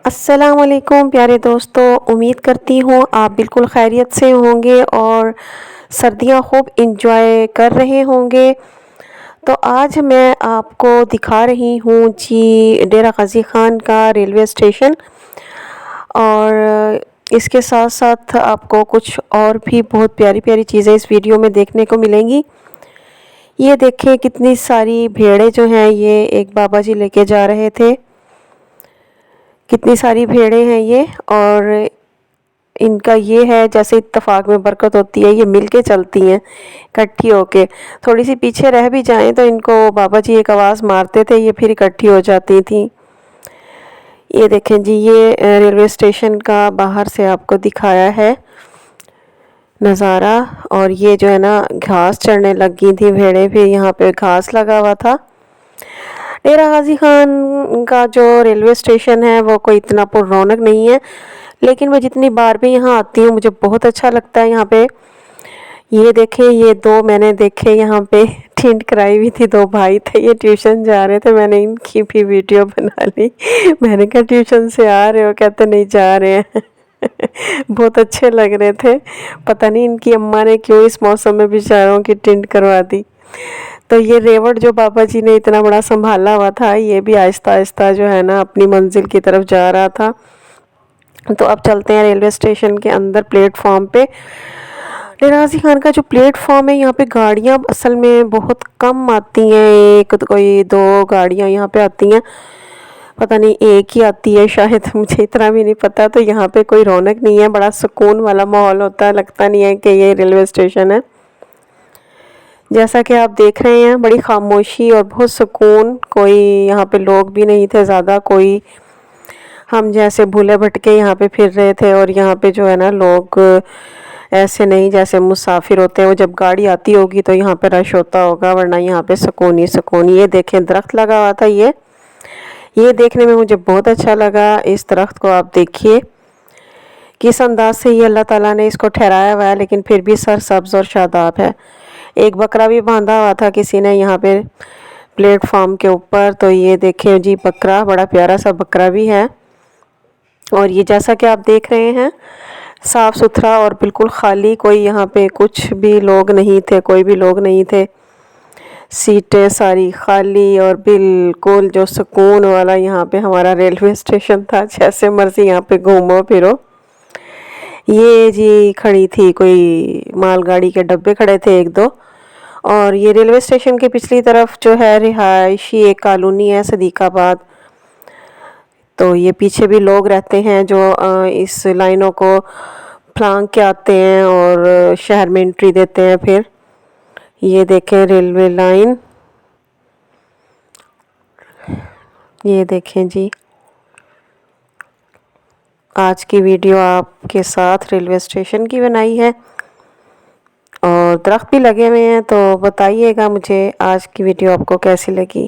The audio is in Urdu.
السلام علیکم پیارے دوستوں، امید کرتی ہوں آپ بالکل خیریت سے ہوں گے اور سردیاں خوب انجوائے کر رہے ہوں گے۔ تو آج میں آپ کو دکھا رہی ہوں ڈیرہ غازی خان کا ریلوے اسٹیشن، اور اس کے ساتھ ساتھ آپ کو کچھ اور بھی بہت پیاری پیاری چیزیں اس ویڈیو میں دیکھنے کو ملیں گی۔ یہ دیکھیں کتنی ساری بھیڑیں جو ہیں یہ ایک بابا جی لے کے جا رہے تھے، کتنی ساری بھیڑیں ہیں یہ، اور ان کا یہ ہے جیسے اتفاق میں برکت ہوتی ہے، یہ مل کے چلتی ہیں اکٹھی ہو کے۔ تھوڑی سی پیچھے رہ بھی جائیں تو ان کو بابا جی ایک آواز مارتے تھے، یہ پھر اکٹھی ہو جاتی تھیں۔ یہ دیکھیں جی، یہ ریلوے اسٹیشن کا باہر سے آپ کو دکھایا ہے نظارہ، اور یہ جو ہے نا گھاس چڑھنے لگی تھی بھیڑیں، پھر یہاں پہ گھاس لگا ہوا تھا۔ ڈیرہ غازی خان کا جو ریلوے اسٹیشن ہے وہ کوئی اتنا پر رونق نہیں ہے، لیکن میں جتنی بار بھی یہاں آتی ہوں مجھے بہت اچھا لگتا ہے یہاں پہ۔ یہ دیکھیں، یہ دو میں نے دیکھے یہاں پہ ٹینٹ کرائی ہوئی تھی، دو بھائی تھے، یہ ٹیوشن جا رہے تھے، میں نے ان کی بھی ویڈیو بنا لی۔ میں نے کہا ٹیوشن سے آ رہے ہو؟ کہتے نہیں جا رہے ہیں۔ بہت اچھے لگ رہے تھے، پتہ نہیں ان کی اماں نے کیوں اس موسم میں بیچاروں کی ٹینٹ کروا دی۔ تو یہ ریوڑ جو بابا جی نے اتنا بڑا سنبھالا ہوا تھا، یہ بھی آہستہ آہستہ جو ہے نا اپنی منزل کی طرف جا رہا تھا۔ تو اب چلتے ہیں ریلوے اسٹیشن کے اندر پلیٹ فارم پہ۔ ڈیرہ غازی خان کا جو پلیٹ فارم ہے، یہاں پہ گاڑیاں اصل میں بہت کم آتی ہیں، ایک کوئی دو گاڑیاں یہاں پہ آتی ہیں، پتہ نہیں ایک ہی آتی ہے شاید، مجھے اتنا بھی نہیں پتا۔ تو یہاں پہ کوئی رونق نہیں ہے، بڑا سکون والا ماحول ہوتا ہے، لگتا نہیں ہے کہ یہ ریلوے اسٹیشن ہے۔ جیسا کہ آپ دیکھ رہے ہیں بڑی خاموشی اور بہت سکون، کوئی یہاں پہ لوگ بھی نہیں تھے زیادہ، کوئی ہم جیسے بھولے بھٹکے یہاں پہ پھر رہے تھے، اور یہاں پہ جو ہے نا لوگ ایسے نہیں جیسے مسافر ہوتے ہیں، وہ جب گاڑی آتی ہوگی تو یہاں پہ رش ہوتا ہوگا، ورنہ یہاں پہ سکون ہی سکون۔ یہ دیکھیں درخت لگا ہوا تھا، یہ دیکھنے میں مجھے بہت اچھا لگا۔ اس درخت کو آپ دیکھیے کس انداز سے یہ اللہ تعالیٰ نے اس کو ٹھہرایا ہوا ہے، لیکن پھر بھی سرسبز اور شاداب ہے۔ ایک بکرا بھی باندھا ہوا تھا کسی نے یہاں پہ پلیٹ فارم کے اوپر، تو یہ دیکھیں جی بکرا، بڑا پیارا سا بکرا بھی ہے۔ اور یہ جیسا کہ آپ دیکھ رہے ہیں صاف ستھرا اور بالکل خالی، کوئی یہاں پہ کچھ بھی لوگ نہیں تھے، کوئی بھی لوگ نہیں تھے، سیٹیں ساری خالی اور بالکل جو سکون والا یہاں پہ ہمارا ریلوے اسٹیشن تھا، جیسے مرضی یہاں پہ گھومو پھرو۔ یہ جی کھڑی تھی کوئی مال گاڑی کے ڈبے کھڑے تھے ایک دو، اور یہ ریلوے اسٹیشن کے پچھلی طرف جو ہے رہائشی ایک کالونی ہے صدیق آباد، تو یہ پیچھے بھی لوگ رہتے ہیں جو اس لائنوں کو پھلانگ کے آتے ہیں اور شہر میں انٹری دیتے ہیں۔ پھر یہ دیکھیں ریلوے لائن، یہ دیکھیں جی آج کی ویڈیو آپ کے ساتھ ریلوے اسٹیشن کی بنائی ہے، اور درخت بھی لگے ہوئے ہیں، تو بتائیے گا مجھے آج کی ویڈیو آپ کو کیسی لگی۔